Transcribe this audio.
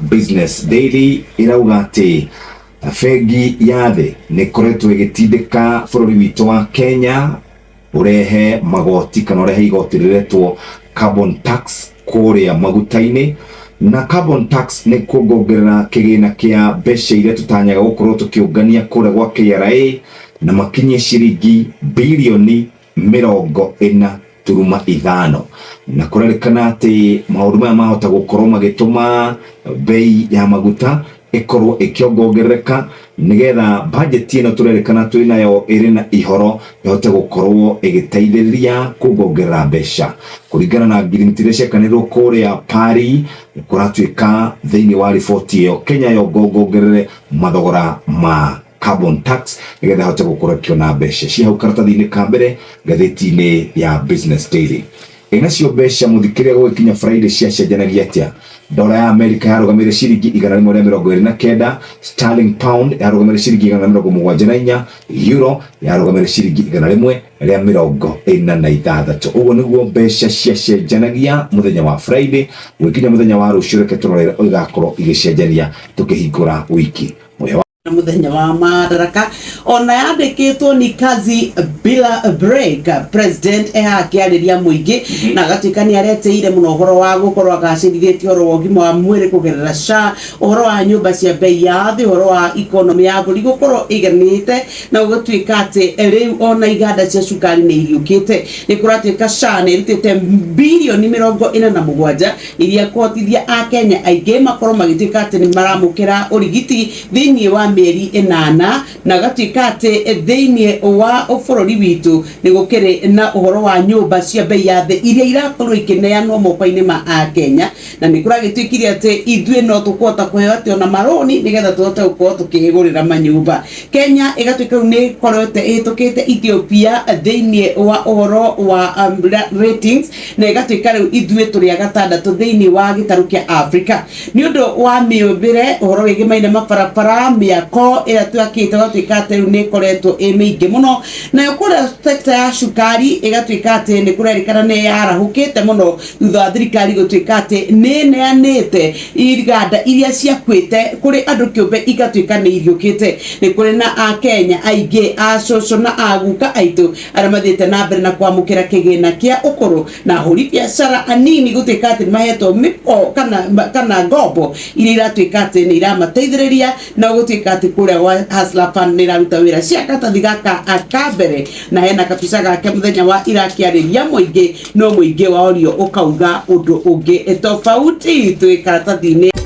Business Daily irauga ati fegi yathe ni koretwo igitindika bururi witu wa Kenya urehe magoti kana urehe igoti riretwo carbon tax kuria magutaini na carbon tax ni kugongerera kigina kia mbeca iria tutanyaga gukorwo tukiungania kure gwa KRA na makinye ciringi bilioni 40.5 na kurerekana ati maundu maya mahota gukorwo magituma bei ya maguta ikorwo ikiongongereka nigetha budget ino turerekana turi nayo iri na ihoro yote gukorwo igiteithĩrĩria kugongerera mbeca kuringana na ngirimiti ciakanirwo kuria Paris kuratuika thiini wa riboti iyo Kenya yongongerere mathogora ma carbon tax nigetha hote gukorwo kiona mbeca cia hau karatathi-ini ka mbere ngathĩti-inĩ ya Business Daily. Inacio mbeca muthikiria gũkinya Friday cia cenjanagia atia. Dola ya Amerika yarugamire ciringi 129, sterling pound yarugamire ciringi 174, euro yarugamire ciringi 146. Uguo niguo mbeca cia cenjanagia muthenya wa Friday gũkinya muthenya wa rũciũ reke turorera igakorwo igicenjania tukihingũra wiki. Muthenya wa Madaraka ona yandikitwo ni kazi bila break. President akiariria muingi na gatikani areteire muno horo wa gukorwo agacirithĩtie horo wa ũgima wa mwĩrĩ kugerera SHA, horo wa nyumba cia bei ya thĩ, horo wa economy ya bũrũri gukorwo iganĩte na gũtuĩka atĩ rĩu ona iganda cia cukari nĩ iriũkĩte. Nĩ kũratuĩka SHA nĩ ĩrutĩte bilioni 47 iria kũhotithia Akenya aingĩ makorwo magĩtuĩka atĩ nĩ maramũkĩra ũrigiti thĩinĩ wa mieri 8 na gatuĩka atĩ thĩinĩ wa bũrũri witũ nĩ gũkĩrĩ na ũhoro wa nyũmba cia bei ya thĩ iria irakorwo ikĩneanwo moko-inĩ ma Akenya na nĩ kũragĩtuĩkire atĩ ithuĩ no tũkũhota kũheo atĩ ona maroni nĩgetha tũhote gũkorwo tũkĩgũrĩra manyũmba. Kenya ĩgatuĩka rĩu nĩ ĩkoretwo ĩhĩtũkĩte Ethiopia thĩinĩ wa ũhoro wa ratings na ĩgatuĩka rĩu ithuĩ tũrĩ agatandatũ thĩinĩ wa gĩtarũ kĩa Africa nĩ ũndũ wa mĩũmbĩre ũhoro wĩgiĩ maina mabarabara mĩako ĩrĩa twakĩte gatuĩka atĩ rĩu nĩ ĩkoretwo ĩ mĩingĩ mũno nayo kũrĩa sector ya cukari ĩgatuĩka atĩ nĩ kũrerĩkana nĩ yarahũkĩte mũno thutha wa thirikari gũtuĩka atĩ nĩ neanĩte iganda iria ciakuĩte kũrĩ andũ kĩũmbe igatuĩka nĩ iriũkĩte. Nĩ kũrĩ na Akenya aingĩ a cũcũ na aguka aitũ arĩa mathiĩte na mbere na kwamũkĩra kĩgĩna kĩa ũkũrũ na ahũri biacara anini gũtuĩka atĩ mahetwo mĩko kana ngombo iria iratuĩka atĩ nĩ iramateithĩrĩria na gũtuĩka atĩ kũrĩa wa Hustler Fund nĩ ĩraruta wĩra cia katathi gaka akambere na hena kabica gake muthenya wa irakĩarĩria mũingĩ no mũingĩ wa orio ũkauga ũndũ ũngĩ tofauti twĩ karatathi-inĩ.